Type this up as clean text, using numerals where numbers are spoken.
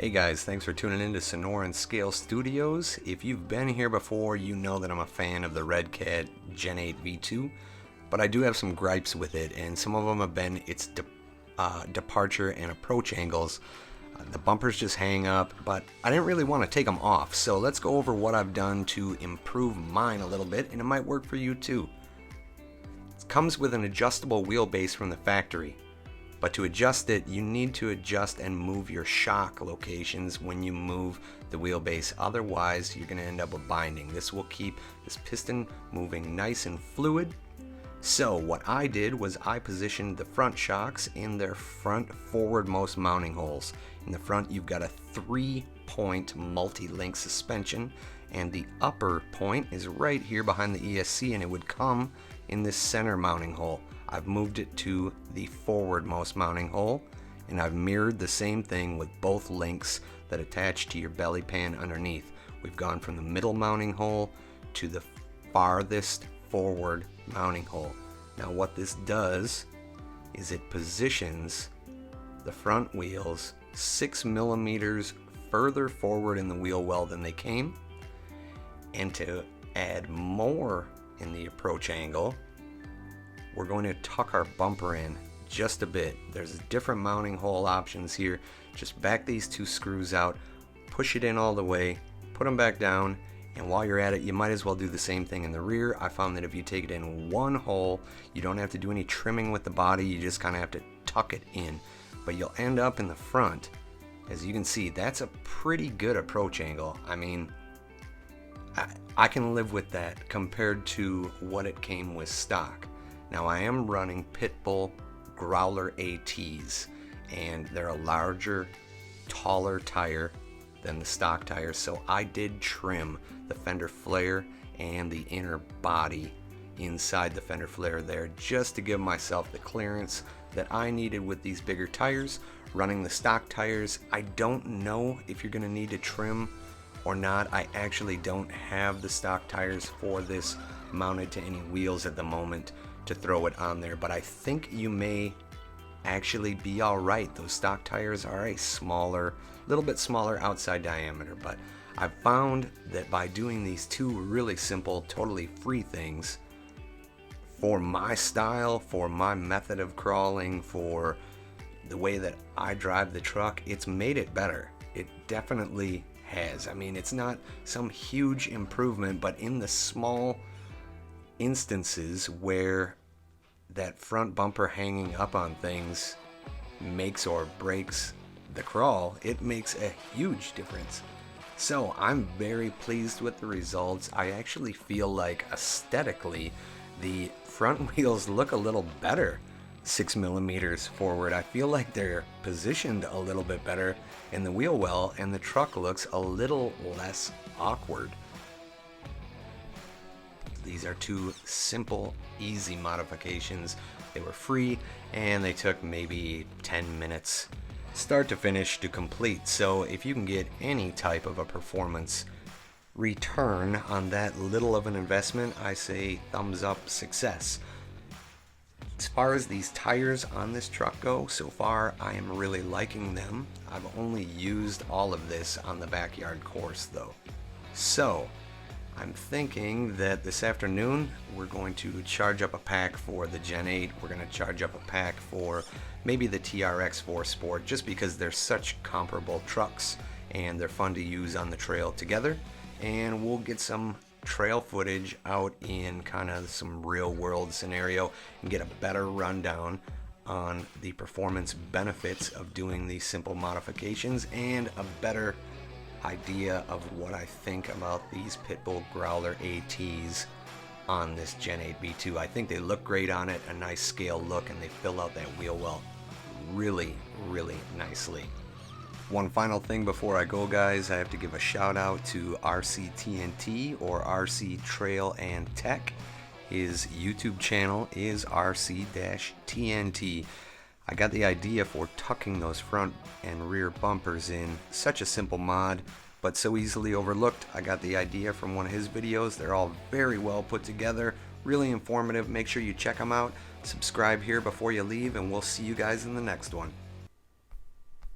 Hey guys, thanks for tuning in to Sonora and Scale Studios. If you've been here before, you know that I'm a fan of the Redcat Gen8 V2, but I do have some gripes with it, and some of them have been its departure and approach angles. The bumpers just hang up, but I didn't really want to take them off, so let's go over what I've done to improve mine a little bit, and it might work for you too. It comes with an adjustable wheelbase from the factory. But to adjust it, you need to adjust and move your shock locations when you move the wheelbase. Otherwise, you're going to end up with binding. This will keep this piston moving nice and fluid. So what I did was I positioned the front shocks in their front forwardmost mounting holes. In the front, you've got a 3-point multi-link suspension, and the upper point is right here behind the ESC, and it would come in this center mounting hole. I've moved it to the forwardmost mounting hole, and I've mirrored the same thing with both links that attach to your belly pan underneath. We've gone from the middle mounting hole to the farthest forward mounting hole. Now what this does is it positions the front wheels 6 millimeters further forward in the wheel well than they came, and to add more in the approach angle, we're going to tuck our bumper in just a bit. There's different mounting hole options here. Just back these two screws out, push it in all the way, put them back down, and while you're at it, you might as well do the same thing in the rear. I found that if you take it in one hole, you don't have to do any trimming with the body, you just kind of have to tuck it in. But you'll end up in the front. As you can see, that's a pretty good approach angle. I mean, I can live with that compared to what it came with stock. Now I am running Pitbull Growler ATs, and they're a larger, taller tire than the stock tires, so I did trim the fender flare and the inner body inside the fender flare there just to give myself the clearance that I needed with these bigger tires. Running the stock tires, I don't know if you're going to need to trim or not. I actually don't have the stock tires for this mounted to any wheels at the moment to throw it on there, but I think you may actually be alright. Those stock tires are a little bit smaller outside diameter, but I've found that by doing these two really simple, totally free things for my style, for my method of crawling, for the way that I drive the truck, it's made it better. It definitely has. I mean, it's not some huge improvement, but in the small instances where that front bumper hanging up on things makes or breaks the crawl, it makes a huge difference. So I'm very pleased with the results. I actually feel like aesthetically the front wheels look a little better 6 millimeters forward. I feel like they're positioned a little bit better in the wheel well, and the truck looks a little less awkward. These are two simple, easy modifications. They were free, and they took maybe 10 minutes start to finish to complete. So if you can get any type of a performance return on that little of an investment, I say thumbs up, success. As far as these tires on this truck go, so far I am really liking them. I've only used all of this on the backyard course though. So I'm thinking that this afternoon we're going to charge up a pack for the Gen 8. We're going to charge up a pack for maybe the TRX4 Sport, just because they're such comparable trucks and they're fun to use on the trail together. And we'll get some trail footage out in kind of some real world scenario and get a better rundown on the performance benefits of doing these simple modifications and a better idea of what I think about these Pitbull Growler ATs on this Gen 8 V2. I think they look great on it, a nice scale look, and they fill out that wheel well really, really nicely. One final thing before I go, guys, I have to give a shout out to RCTNT, or RC Trail and Tech. His YouTube channel is RC-TNT. I got the idea for tucking those front and rear bumpers in. Such a simple mod, but so easily overlooked. I got the idea from one of his videos. They're all very well put together, really informative. Make sure you check them out. Subscribe here before you leave, and we'll see you guys in the next one.